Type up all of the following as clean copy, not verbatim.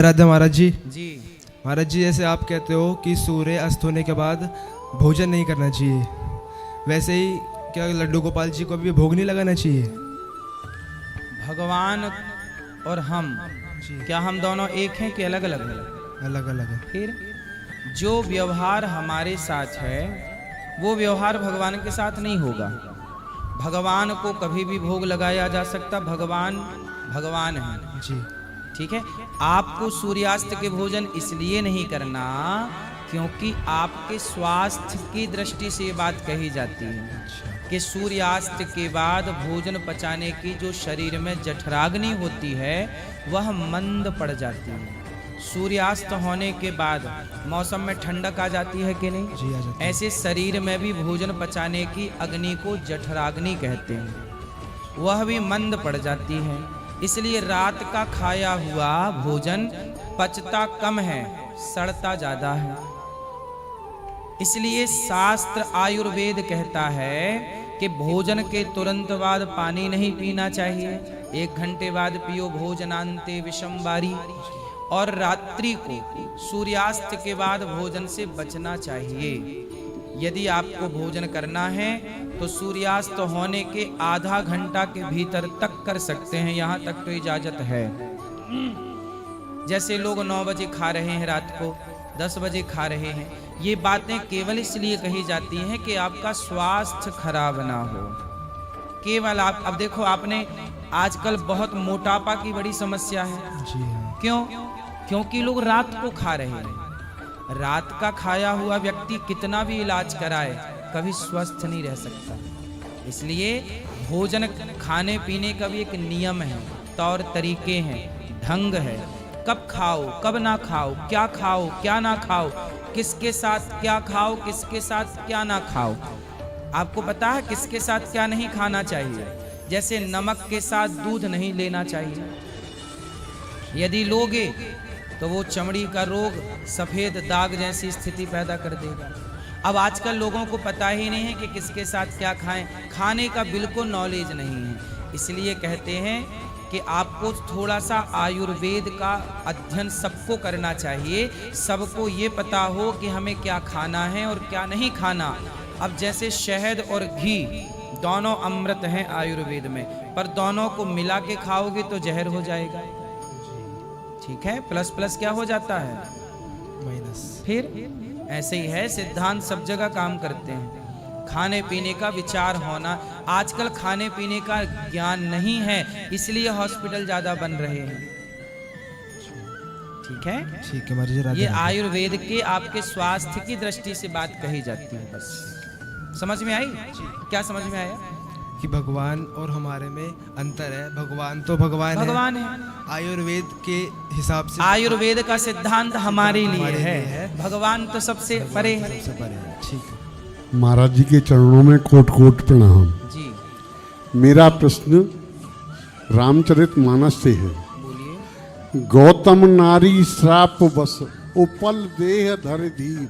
राधा महाराज जी। जी महाराज जी, जैसे आप कहते हो कि सूर्य अस्त होने के बाद भोजन नहीं करना चाहिए, वैसे ही क्या लड्डू गोपाल जी को भी भोग नहीं लगाना चाहिए? भगवान और हम जी, क्या हम दोनों एक हैं कि अलग अलग हैं? अलग अलग है। फिर जो व्यवहार हमारे साथ है वो व्यवहार भगवान के साथ नहीं होगा। भगवान को कभी भी भोग लगाया जा सकता, भगवान भगवान है। जी ठीक है, आपको सूर्यास्त के भोजन इसलिए नहीं करना क्योंकि आपके स्वास्थ्य की दृष्टि से ये बात कही जाती है कि सूर्यास्त के बाद भोजन पचाने की जो शरीर में जठराग्नि होती है वह मंद पड़ जाती है। सूर्यास्त होने के बाद मौसम में ठंडक आ जाती है कि नहीं? जी, आ जाती है। ऐसे शरीर में भी भोजन पचाने की अग्नि को जठराग्नि कहते हैं, वह भी मंद पड़ जाती है। इसलिए रात का खाया हुआ भोजन पचता कम है, सड़ता ज्यादा है। इसलिए शास्त्र आयुर्वेद कहता है कि भोजन के तुरंत बाद पानी नहीं पीना चाहिए, 1 घंटे बाद पियो भोजनांते विषमवारी। और रात्रि को सूर्यास्त के बाद भोजन से बचना चाहिए। यदि आपको भोजन करना है तो सूर्यास्त होने के आधा घंटा के भीतर तक कर सकते हैं, यहाँ तक तो इजाजत है। जैसे लोग 9 बजे खा रहे हैं, रात को 10 बजे खा रहे हैं, ये बातें केवल इसलिए कही जाती हैं कि आपका स्वास्थ्य खराब ना हो। केवल आप अब देखो, आपने आजकल बहुत मोटापा की बड़ी समस्या है। जी हाँ। क्यों? क्योंकि लोग रात को खा रहे हैं। रात का खाया हुआ व्यक्ति कितना भी इलाज कराए कभी स्वस्थ नहीं रह सकता। इसलिए भोजन खाने पीने का भी एक नियम है, तौर तरीके हैं, ढंग है। कब खाओ, कब ना खाओ, क्या ना खाओ, किसके साथ क्या खाओ, किसके साथ क्या ना खाओ। आपको पता है किसके साथ क्या नहीं खाना चाहिए? जैसे नमक के साथ दूध नहीं लेना चाहिए, यदि लोगे तो वो चमड़ी का रोग, सफेद दाग जैसी स्थिति पैदा कर देगा। अब आजकल लोगों को पता ही नहीं है कि किसके साथ क्या खाएं, खाने का बिल्कुल नॉलेज नहीं है। इसलिए कहते हैं कि आपको थोड़ा सा आयुर्वेद का अध्ययन सबको करना चाहिए, सबको ये पता हो कि हमें क्या खाना है और क्या नहीं खाना। अब जैसे शहद और घी दोनों अमृत हैं आयुर्वेद में, पर दोनों को मिला के खाओगे तो जहर हो जाएगा। ठीक है, प्लस प्लस क्या हो जाता है? माइनस। फिर ऐसे ही है, सिद्धांत सब जगह काम करते हैं। खाने पीने का विचार होना, आजकल खाने पीने का ज्ञान नहीं है, इसलिए हॉस्पिटल ज्यादा बन रहे हैं। ठीक है, ठीक है महाराज जी, राधे ये राधे। आयुर्वेद के आपके स्वास्थ्य की दृष्टि से बात कही जाती है। बस समझ में आई? क्या समझ में आया? कि भगवान और हमारे में अंतर है। भगवान तो भगवान भगवान है, आयुर्वेद के हिसाब से। आयुर्वेद का सिद्धांत हमारे लिए हमारे लिए है, है। भगवान तो सबसे परे है। सबसे परे है। ठीक है महाराज जी के चरणों में कोट कोट प्रणाम। जी मेरा प्रश्न रामचरितमानस से है। बोलिए। गौतम नारी श्राप बस उपल देह धर धीर,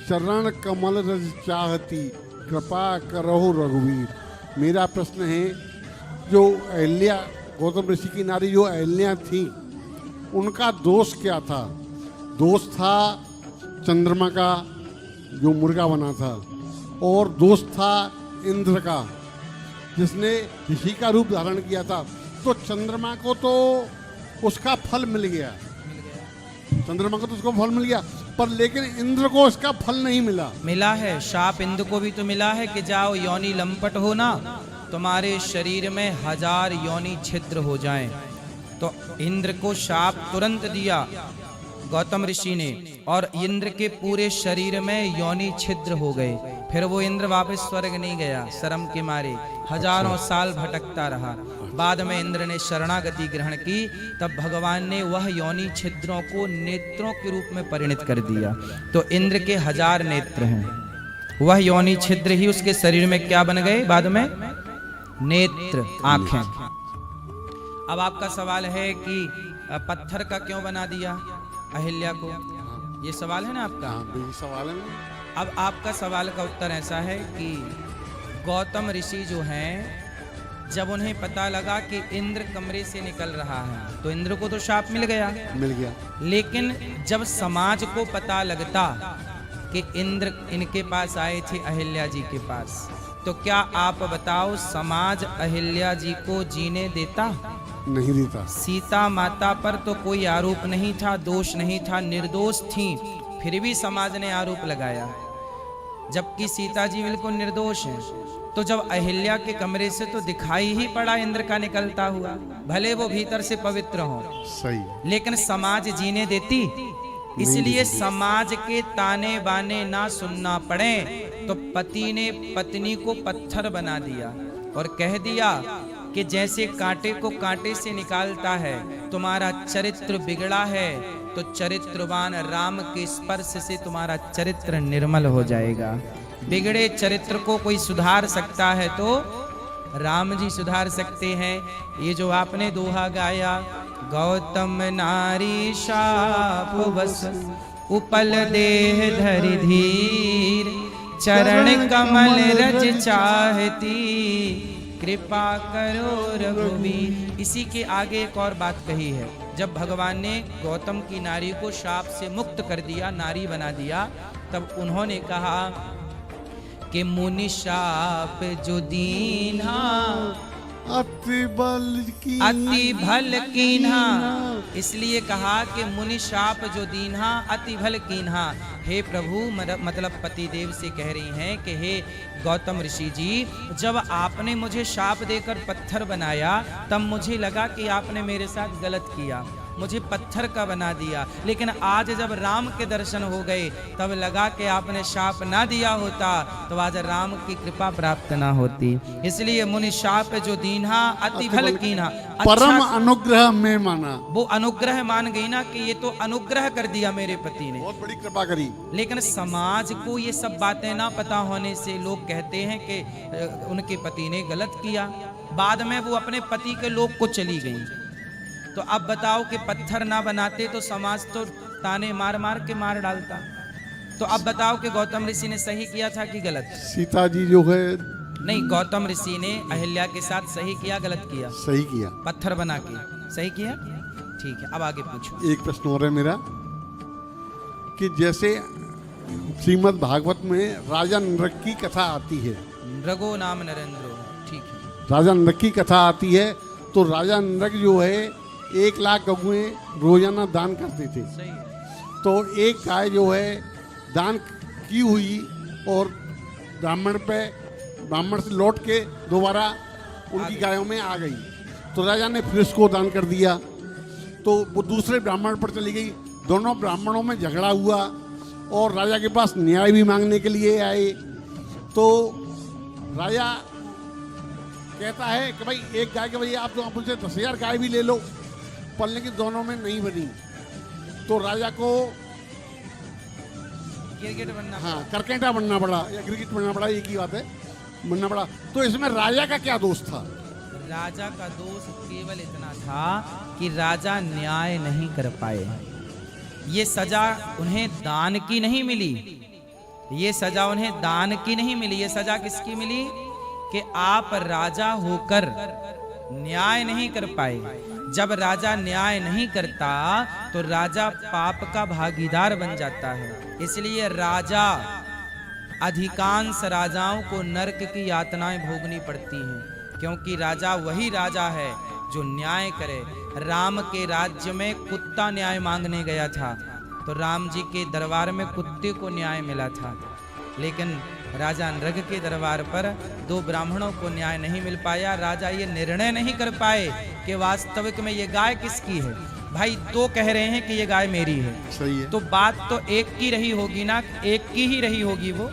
चरण कमल रज चाहती, कृपा करहु रघुवीर। मेरा प्रश्न है, जो अहल्या, गौतम ऋषि की नारी जो अहल्या थी, उनका दोष क्या था? दोष था चंद्रमा का जो मुर्गा बना था, और दोष था इंद्र का जिसने ऋषि का रूप धारण किया था। तो चंद्रमा को तो उसका फल मिल गया, चंद्रमा को तो उसको फल मिल गया, पर लेकिन इंद्र को इसका फल नहीं मिला। मिला है, शाप इंद्र को भी तो मिला है कि जाओ योनि लंपट हो ना, तुम्हारे शरीर में 1000 योनि छिद्र हो जाएं। तो इंद्र को शाप तुरंत दिया गौतम ऋषि ने, और इंद्र के पूरे शरीर में योनि छिद्र हो गए। फिर वो इंद्र वापस स्वर्ग नहीं गया, शर्म के मारे हजारों साल भटकता रहा। बाद में इंद्र ने शरणागति ग्रहण की, तब भगवान ने वह योनि छिद्रों को नेत्रों के रूप में परिणत कर दिया। तो इंद्र के 1000 नेत्र हैं, वह योनि छिद्र ही उसके शरीर में क्या बन गए बाद में? नेत्र, आंखें। अब आपका सवाल है कि पत्थर का क्यों बना दिया अहिल्या को? ये सवाल है ना आपका? हाँ, सवाल है। अब आपका सवाल का उत्तर ऐसा है कि गौतम ऋषि जो हैं जब उन्हें पता लगा कि इंद्र कमरे से निकल रहा है तो इंद्र को तो शाप मिल गया। मिल गया। लेकिन जब समाज को पता लगता कि इंद्र इनके पास आए थे अहिल्या जी के पास, तो क्या आप बताओ समाज अहिल्या जी को जीने देता? नहीं देता। सीता माता पर तो कोई आरोप नहीं था, दोष नहीं था, निर्दोष थी, फिर भी समाज ने आरोप लगाया, जबकि सीता जी बिल्कुल निर्दोष हैं। तो जब अहिल्या के कमरे से तो दिखाई ही पड़ा इंद्र का निकलता हुआ, भले वो भीतर से पवित्र हो, सही। लेकिन समाज जीने देती? इसलिए समाज के ताने बाने ना सुनना पड़े तो पति ने पत्नी को पत्थर बना दिया और कह दिया कि जैसे कांटे को कांटे से निकालता है, तुम्हारा चरित्र बिगड़ा है तो चरित्रवान राम के स्पर्श से तुम्हारा चरित्र निर्मल हो जाएगा। बिगड़े चरित्र को कोई सुधार सकता है तो राम जी सुधार सकते हैं। ये जो आपने दोहा गाया, गौतम नारी शाप बस उपल देह धरि धीर, चरण कमल रज चाहती कृपा करो रघुवीर। इसी के आगे एक और बात कही है, जब भगवान ने गौतम की नारी को शाप से मुक्त कर दिया, नारी बना दिया, तब उन्होंने कहा कि मुनि शाप जो दीन्हा अति भल कीन्हा। इसलिए कहा कि मुनि शाप जो दीन्हा अति भल कीन्हा। हे प्रभु, मतलब पतिदेव से कह रही हैं कि हे गौतम ऋषि जी, जब आपने मुझे शाप देकर पत्थर बनाया तब मुझे लगा कि आपने मेरे साथ गलत किया, मुझे पत्थर का बना दिया, लेकिन आज जब राम के दर्शन हो गए तब लगा कि आपने शाप ना दिया होता तो आज राम की कृपा प्राप्त ना होती। इसलिए मुनि शाप जो दीन्हा अति भल कीन्हा। परम अनुग्रह में माना, वो अनुग्रह मान गई ना कि ये तो अनुग्रह कर दिया मेरे पति ने, बहुत बड़ी कृपा करी। लेकिन समाज को ये सब बातें ना पता होने से लोग कहते हैं कि उनके पति ने गलत किया। बाद में वो अपने पति के लोग को चली गई। तो अब बताओ कि पत्थर ना बनाते तो समाज तो ताने मार मार के मार डालता। तो अब बताओ कि गौतम ऋषि ने सही किया था कि गलत? सीता जी जो है, नहीं, गौतम ऋषि ने अहिल्या के साथ सही किया गलत किया? सही किया। पत्थर बना के सही किया। ठीक है, अब आगे पूछो। एक प्रश्न और है मेरा कि जैसे श्रीमद् भागवत में राजा नरक की कथा आती है, रघो नाम नरेंद्रो, ठीक है, राजा नरक की कथा आती है, तो राजा नरक जो है 1 लाख गौएं रोजाना दान करते थे। सही है। तो एक गाय जो है दान की हुई और ब्राह्मण से लौट के दोबारा उनकी गायों में आ गई, तो राजा ने फिर उसको दान कर दिया। तो वो दूसरे ब्राह्मण पर चली गई, दोनों ब्राह्मणों में झगड़ा हुआ और राजा के पास न्याय भी मांगने के लिए आए। तो राजा कहता है कि भाई एक गाय के, भाई आप तो मुझसे 10,000 गाय भी ले लो, पर लेकिन दोनों में नहीं बनी। तो राजा को गिरगिट बनना, हाँ, करकेटा बनना पड़ा या गिरगिट बनना पड़ा, एक ही बात है, बनना पड़ा। तो इसमें राजा का क्या दोष था? राजा का दोष केवल इतना था कि राजा न्याय नहीं कर पाए। ये सजा उन्हें दान की नहीं मिली, ये सजा उन्हें दान की नहीं मिली। ये सजा किसकी मिली? कि आप राजा होकर न्याय नहीं कर पाए। जब राजा न्याय नहीं करता तो राजा पाप का भागीदार बन जाता है। इसलिए राजा, अधिकांश राजाओं को नरक की यातनाएं भोगनी पड़ती हैं, क्योंकि राजा वही राजा है जो न्याय करे। राम के राज्य में कुत्ता न्याय मांगने गया था तो राम जी के दरबार में कुत्ते को न्याय मिला था, लेकिन राजा नरक के दरबार पर 2 ब्राह्मणों को न्याय नहीं मिल पाया। राजा ये निर्णय नहीं कर पाए कि वास्तविक में ये गाय किसकी है। भाई 2 कह रहे हैं कि ये गाय मेरी है, सही है, तो बात तो एक की रही होगी ना, एक की ही रही होगी वो।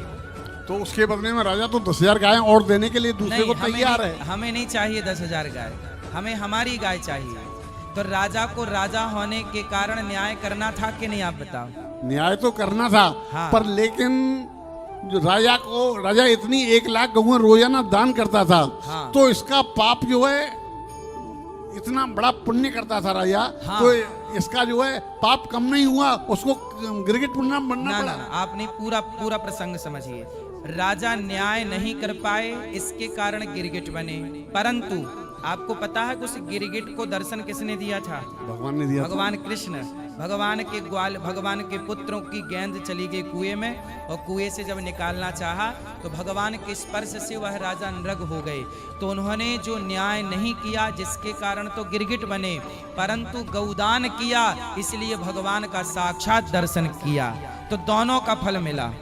तो उसके बदले में राजा तो 10,000 गाय और देने के लिए दूसरे को तैयार है। हमें नहीं चाहिए 10,000 गाय, हमें हमारी गाय चाहिए। तो राजा को राजा होने के कारण न्याय करना था कि नहीं, आप बताओ? न्याय तो करना था, हाँ। पर लेकिन जो राजा इतनी 1 लाख गौएं रोजाना दान करता था, हाँ। तो इसका पाप जो है, इतना बड़ा पुण्य करता था राजा, हाँ। तो इसका जो है पाप कम नहीं हुआ, उसको गिरगिट पुण्य बनना ना, पड़ा। ना, आपने पूरा प्रसंग समझिए। राजा न्याय नहीं कर पाए, इसके कारण गिरगिट बने। परंतु आपको पता है कि उस गिरगिट को दर्शन किसने दिया था? भगवान ने दिया था। भगवान कृष्ण। भगवान के पुत्रों की गेंद चली गई कुएं में, और कुएं से जब निकालना चाहा तो भगवान के स्पर्श से वह राजा नृग हो गए। तो उन्होंने जो न्याय नहीं किया, जिसके कारण तो गिरगिट बने, परंतु गौदान किया, इसलिए भगवान का साक्षात दर्शन किया। तो दोनों का फल मिला।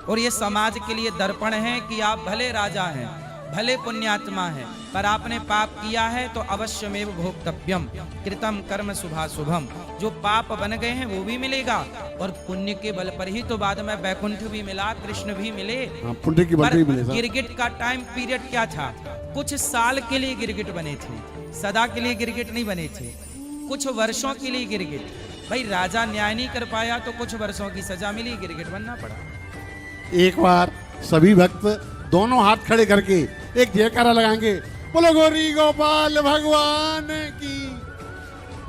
और ये समाज के लिए दर्पण है कि आप भले राजा हैं, भले पुण्यात्मा हैं, पर आपने पाप किया है तो अवश्यमेव भोक्तव्यम कृतम कर्म शुभाशुभम। जो पाप बन गए हैं वो भी मिलेगा, और पुण्य के बल पर ही तो बाद में वैकुंठ भी मिला, कृष्ण भी मिले। हाँ, पुण्य की बल पर पे ही मिले साहब। गिरगिट का टाइम पीरियड क्या था? कुछ साल के लिए गिरगिट बने थे, सदा के लिए गिरगिट नहीं बने थे, कुछ वर्षों के लिए गिरगिट। भाई राजा न्याय नहीं कर पाया तो कुछ वर्षों की सजा मिली, गिरगिट बनना पड़ा। एक बार सभी भक्त दोनों हाथ खड़े करके एक जयकारा लगाएंगे, बोलो गौरी गोपाल भगवान की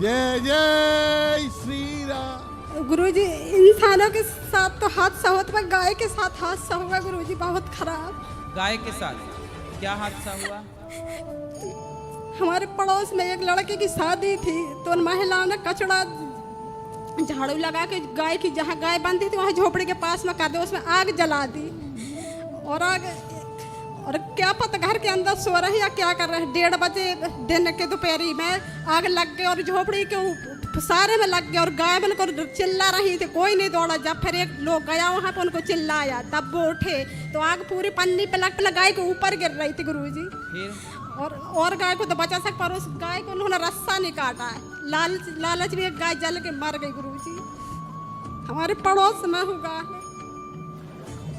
जय जय श्री राम। गुरुजी, इंसानों के साथ तो हादसा होता है, गाय के साथ हादसा हुआ गुरुजी, बहुत खराब। गाय के साथ क्या हादसा हुआ? हमारे पड़ोस में एक लड़के की शादी थी, तो उन महिलाओं ने कचड़ा झाड़ू लगा के गाय की, जहाँ गाय बंधी थी वहाँ झोपड़ी के पास में कर दे, उसमें आग जला दी। और क्या पता घर के अंदर सो रहे या क्या कर रहे, 1:30 बजे दिन के दोपहरी में आग लग गई और झोपड़ी के सारे में लग गया, और गाय बनकर चिल्ला रही थी, कोई नहीं दौड़ा। जब फिर एक लोग गया वहाँ पर, उनको चिल्लाया, तब वो उठे तो आग पूरी पन्नी पे लग गाय के ऊपर गिर रही थी गुरुजी। और गाय को तो बचा सक, पर उस गाय को उन्होंने रस्सा नहीं काटा है। लालच में एक गाय जल के मर गई गुरुजी, हमारे पड़ोस में हुआ है।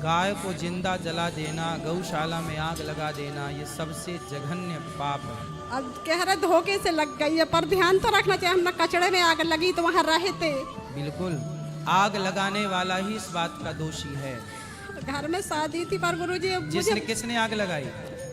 गाय को जिंदा जला देना, गौशाला में आग लगा देना, ये सबसे जघन्य पाप है। अब कह रहे धोखे से लग गई है, पर ध्यान तो रखना चाहिए, हमने कचड़े में आग लगी तो वहाँ रहे थे। बिल्कुल, आग लगाने वाला ही इस बात का दोषी है। घर में शादी थी, पर गुरुजी किसने आग लगाई?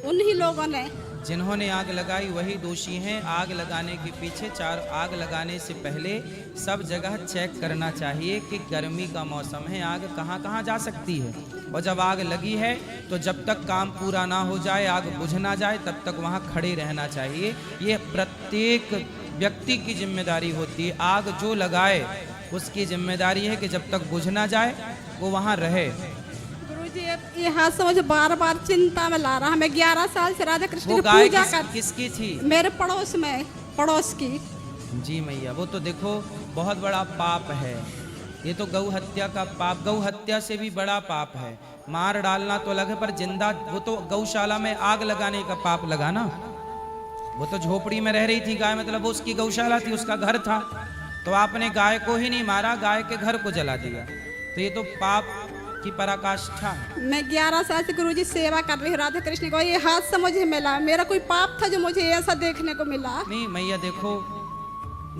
उन्हीं लोगों ने। जिन्होंने आग लगाई वही दोषी हैं। आग लगाने के पीछे आग लगाने से पहले सब जगह चेक करना चाहिए कि गर्मी का मौसम है, आग कहाँ कहाँ जा सकती है। और जब आग लगी है तो जब तक काम पूरा ना हो जाए, आग बुझ ना जाए, तब तक वहाँ खड़े रहना चाहिए। ये प्रत्येक व्यक्ति की जिम्मेदारी होती है। आग जो लगाए उसकी जिम्मेदारी है कि जब तक बुझ ना जाए वो वहाँ रहे। ये हादसा मुझे बार बार चिंता में ला रहा है। मैं 11 साल से राधा कृष्ण की गाय पूजा कर किसकी थी? मेरे पड़ोस की। जी मैया, वो तो देखो बहुत बड़ा पाप है। ये तो गौ हत्या का पाप, गौ हत्या से भी बड़ा पाप है। मार डालना तो अलग है, पर जिंदा, वो तो गौशाला में आग लगाने का पाप लगा ना। वो तो झोपड़ी में रह रही थी गाय, मतलब वो उसकी गौशाला थी, उसका घर था। तो आपने गाय को ही नहीं मारा, गाय के घर को जला दिया। तो ये तो पाप की पराकाष्ठा। मैं 11 साल से गुरुजी सेवा कर रही हूँ राधा कृष्ण को। ये हादसा मुझे मिला, मेरा कोई पाप था जो मुझे ऐसा देखने को मिला? नहीं मैया, देखो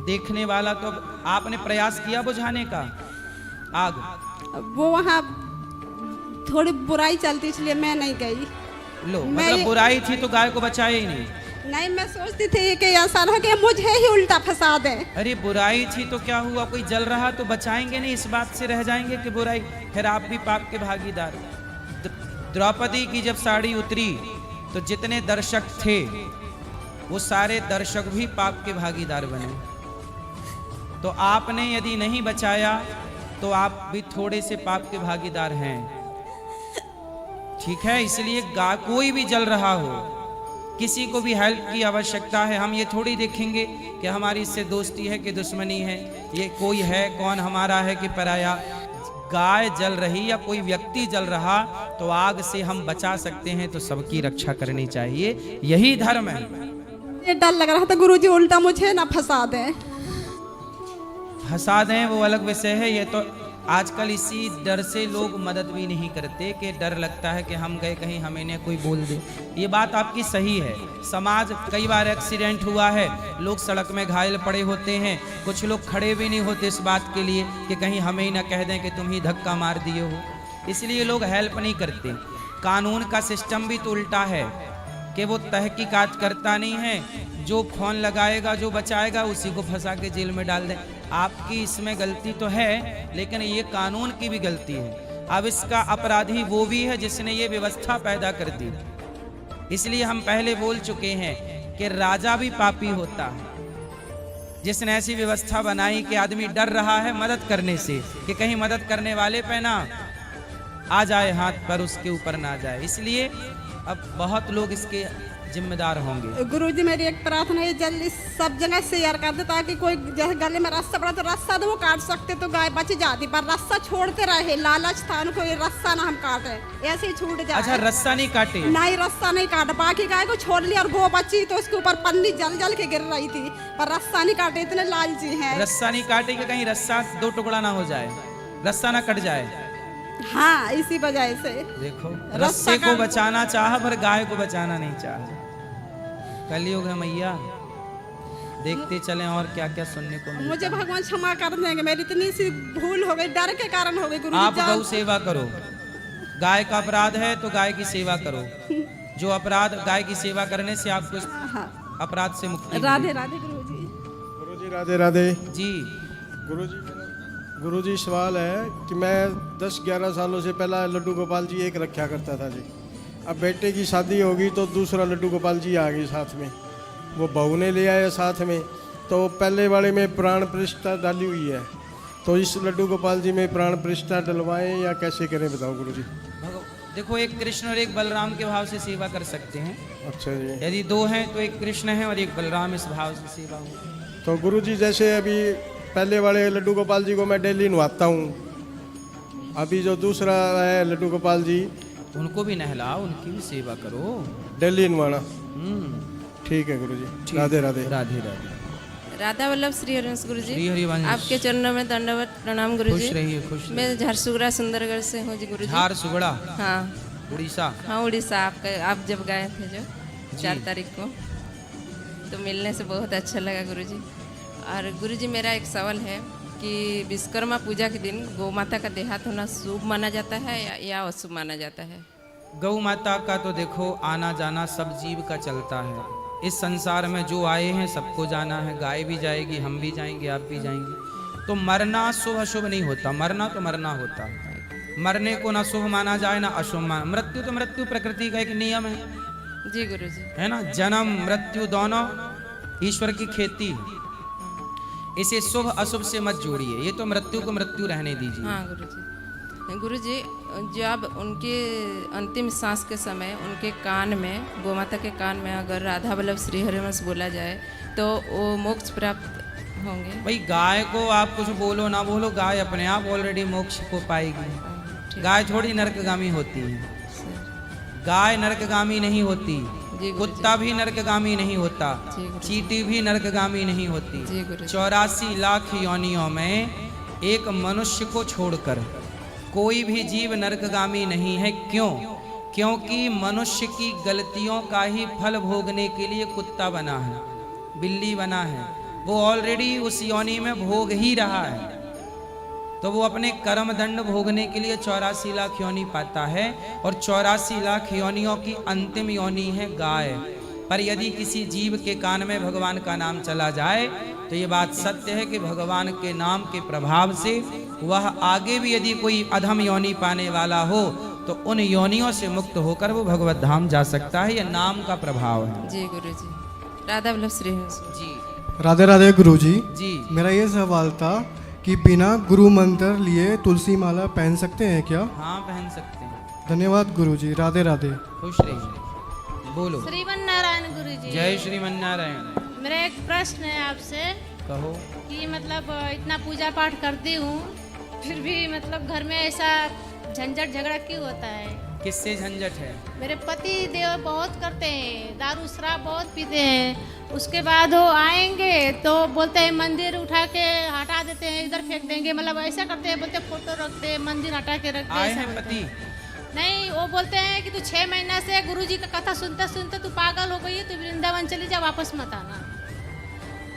देखने वाला तो आपने प्रयास किया बुझाने का आग? वो वहाँ थोड़ी बुराई चलती, इसलिए मैं नहीं गई। लो, मतलब बुराई थी तो गाय को बचाया ही नहीं? नहीं, मैं सोचती थी कि ऐसा ना कि मुझे ही उल्टा फंसा दे। अरे बुराई थी तो क्या हुआ, कोई जल रहा तो बचाएंगे नहीं, इस बात से रह जाएंगे कि बुराई, फिर आप भी पाप के भागीदार। द्रौपदी की जब साड़ी उतरी तो जितने दर्शक थे वो सारे दर्शक भी पाप के भागीदार बने। तो आपने यदि नहीं बचाया तो आप भी थोड़े से पाप के भागीदार हैं। ठीक है, इसलिए कोई भी जल रहा हो, किसी को भी हेल्प की आवश्यकता है, हम ये थोड़ी देखेंगे कि हमारी इससे दोस्ती है कि दुश्मनी है, ये कोई है कौन हमारा है कि पराया। गाय जल रही या कोई व्यक्ति जल रहा तो आग से हम बचा सकते हैं, तो सबकी रक्षा करनी चाहिए, यही धर्म है। ये डर लग रहा था गुरुजी उल्टा मुझे ना फंसा दें। फंसा दें वो अलग विषय है। ये तो आजकल इसी डर से लोग मदद भी नहीं करते कि डर लगता है कि हम गए कहीं हमें न कोई बोल दे। ये बात आपकी सही है। समाज, कई बार एक्सीडेंट हुआ है, लोग सड़क में घायल पड़े होते हैं, कुछ लोग खड़े भी नहीं होते इस बात के लिए कि कहीं हमें ही ना कह दें कि तुम ही धक्का मार दिए हो, इसलिए लोग हेल्प नहीं करते। कानून का सिस्टम भी तो उल्टा है कि वो तहकीकात करता नहीं है, जो फोन लगाएगा, जो बचाएगा, उसी को फंसा के जेल में डाल दें। आपकी इसमें गलती तो है, लेकिन ये कानून की भी गलती है। अब इसका अपराधी वो भी है जिसने ये व्यवस्था पैदा कर दी। इसलिए हम पहले बोल चुके हैं कि राजा भी पापी होता है, जिसने ऐसी व्यवस्था बनाई कि आदमी डर रहा है मदद करने से कि कहीं मदद करने वाले पे ना आ जाए हाथ पर, उसके ऊपर ना जाए। इसलिए अब बहुत लोग इसके जिम्मेदार होंगे। गुरुजी मेरी एक प्रार्थना है, जल्दी सब जगह शेयर कर दे ताकि कोई जैसे गले में रस्सा पड़ा तो रस्सा तो वो काट सकते तो गाय बच जाती, पर रस्सा छोड़ते रहे, लालच था उनको ये रस्सा ना हम काटे, ऐसे ही छूट जाए। अच्छा, रस्सा नहीं काटे? नहीं, रस्सा नहीं काटा, बाकी गाय को छोड़ लिया और वो बची तो उसके ऊपर पन्नी जल जल के गिर रही थी, पर रस्सा नहीं काटे, इतने लालची हैं। रस्सा नहीं काटे कि कहीं रस्सा दो टुकड़ा ना हो जाए, रस्सा ना कट जाए। हाँ, इसी वजह से देखो, रस्से को बचाना चाहा पर गाय को बचाना नहीं चाहा। कलयुग है मैया, देखते चलें और क्या क्या सुनने को मिलता। मुझे भगवान क्षमा कर देंगे, मेरी इतनी सी भूल हो गई, डर के कारण हो गई। आप गौ सेवा करो, गाय का अपराध है तो गाय की सेवा करो। जो अपराध, गाय की सेवा करने से आपको अपराध से मुक्ति। राधे राधे गुरुजी। गुरुजी राधे राधे जी। गुरुजी सवाल है कि मैं 10-11 सालों से पहला लड्डू गोपाल जी एक रखा करता था जी। अब बेटे की शादी होगी तो दूसरा लड्डू गोपाल जी आ गई साथ में, वो बहू ने ले आया साथ में, तो पहले वाले में प्राण प्रतिष्ठा डाली हुई है, तो इस लड्डू गोपाल जी में प्राण प्रतिष्ठा डलवाएं या कैसे करें, बताओ गुरुजी। देखो, एक कृष्ण और एक बलराम के भाव से सेवा कर सकते हैं। अच्छा जी। यदि दो हैं तो एक कृष्ण है और एक बलराम, इस भाव से सेवा हो। तो गुरुजी जैसे अभी पहले वाले लड्डू गोपाल जी को मैं डेली नहवाता हूँ, अभी जो दूसरा है लड्डू गोपाल जी उनको भी नहलाओ, उनकी भी सेवा करो, डेली नहवाना। ठीक है गुरुजी। राधे राधे। राधे राधे। राधा वल्लभ श्री हरिवंश गुरु श्री जी, हरिवंश। आपके चरणों में दंडवत प्रणाम गुरु जी। खुश रहिए, खुश रहिए। मैं झारसुगड़ा सुंदरगढ़ से हूँ जी गुरु जी। झारसुगड़ा? हाँ, उड़ीसा। हाँ उड़ीसा। आप जब गए थे जो 4 तारीख को, तो मिलने से बहुत अच्छा लगा गुरु जी। और गुरु जी मेरा एक सवाल है कि विश्वकर्मा पूजा के दिन गौ माता का देहात होना शुभ माना जाता है या अशुभ माना जाता है? गौ माता का तो देखो आना जाना सब जीव का चलता है। इस संसार में जो आए हैं सबको जाना है, गाय भी जाएगी, हम भी जाएंगे, आप भी जाएंगे। तो मरना शुभ अशुभ नहीं होता, मरना तो मरना होता है। मरने को ना शुभ माना जाए ना अशुभ माना। मृत्यु तो मृत्यु, प्रकृति का एक नियम है जी गुरु जी, है ना। जन्म मृत्यु दोनों ईश्वर की खेती है, इसे शुभ अशुभ से मत जोड़िए। ये तो मृत्यु को मृत्यु रहने दीजिए। हाँ गुरु जी। गुरु जी, जब उनके अंतिम सांस के समय उनके कान में, गौ माता के कान में अगर राधा वल्लभ श्री हरिवंश बोला जाए तो वो मोक्ष प्राप्त होंगे? भाई गाय को आप कुछ बोलो ना बोलो, गाय अपने आप ऑलरेडी मोक्ष को पाएगी। गाय थोड़ी नरकगामी होती है, गाय नरकगामी नहीं होती, कुत्ता भी नरकगामी नहीं होता, चींटी भी नरकगामी नहीं होती। 84 लाख योनियों में एक मनुष्य को छोड़कर कोई भी जीव नरकगामी नहीं है। क्यों? क्योंकि मनुष्य की गलतियों का ही फल भोगने के लिए कुत्ता बना है, बिल्ली बना है। वो ऑलरेडी उस योनि में भोग ही रहा है, तो वो अपने कर्म दंड भोगने के लिए 84 लाख योनि पाता है। और 84 लाख योनियों की अंतिम योनि है गाय। पर यदि किसी जीव के कान में भगवान का नाम चला जाए तो ये बात सत्य है कि भगवान के नाम के प्रभाव से वह आगे भी यदि कोई अधम योनि पाने वाला हो तो उन योनियों से मुक्त होकर वो भगवत धाम जा सकता है। यह नाम का प्रभाव है। जी गुरु जी। राधा वल्लभ श्री हरिवंश जी। राधे राधे गुरु जी। जी। मेरा ये सवाल था कि बिना गुरु मंत्र लिए तुलसी माला पहन सकते हैं क्या? हाँ, पहन सकते हैं। धन्यवाद गुरु जी। राधे राधे। खुश रहिए। बोलो। श्रीमन नारायण गुरु जी। जय श्रीमन नारायण। मेरा एक प्रश्न है आपसे कहो। कि मतलब इतना पूजा पाठ करती हूँ फिर भी मतलब घर में ऐसा झंझट झगड़ा क्यों होता है? किससे झंझट है? मेरे पति देव बहुत करते हैं, दारू शराब बहुत पीते हैं। उसके बाद वो आएंगे तो बोलते हैं मंदिर उठा के हटा देते हैं, इधर फेंक देंगे, मतलब ऐसा करते हैं। बोलते फोटो रखते हैं, मंदिर हटा के रखते हैं। आए हैं पति? नहीं, वो बोलते हैं कि तू 6 महीना से गुरुजी का कथा सुनते सुनते तू पागल हो गई है, तू वृंदावन चली जा, वापस मत आना।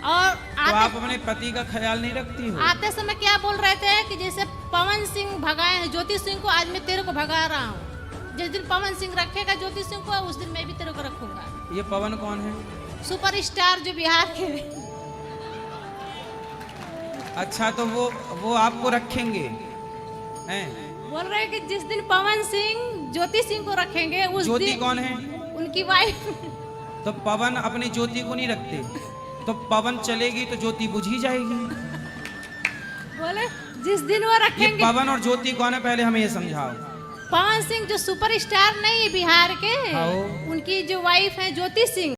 और तो आप अपने पति का ख्याल नहीं रखती हो? आते समय क्या बोल रहे थे कि जैसे पवन सिंह भगाए ज्योति सिंह को, आज मैं तेरे को भगा रहा हूँ। जिस दिन पवन सिंह रखेगा ज्योति सिंह को, उस दिन मैं भी तेरे को रखूंगा। ये पवन कौन है? सुपरस्टार जो बिहार के। अच्छा, तो वो आपको रखेंगे हैं? बोल रहे हैं कि जिस दिन पवन सिंह ज्योति सिंह को रखेंगे उस ज्योति दिन कौन है? उनकी वाइफ। तो पवन अपनी ज्योति को नहीं रखते, तो पवन चलेगी तो ज्योति बुझ ही जाएगी। बोले जिस दिन वो ये रखेंगे। पवन और ज्योति कौन है, पहले हमें ये समझाओ। पवन सिंह जो सुपरस्टार नहीं है बिहार के, हाँ। उनकी जो वाइफ है ज्योति सिंह।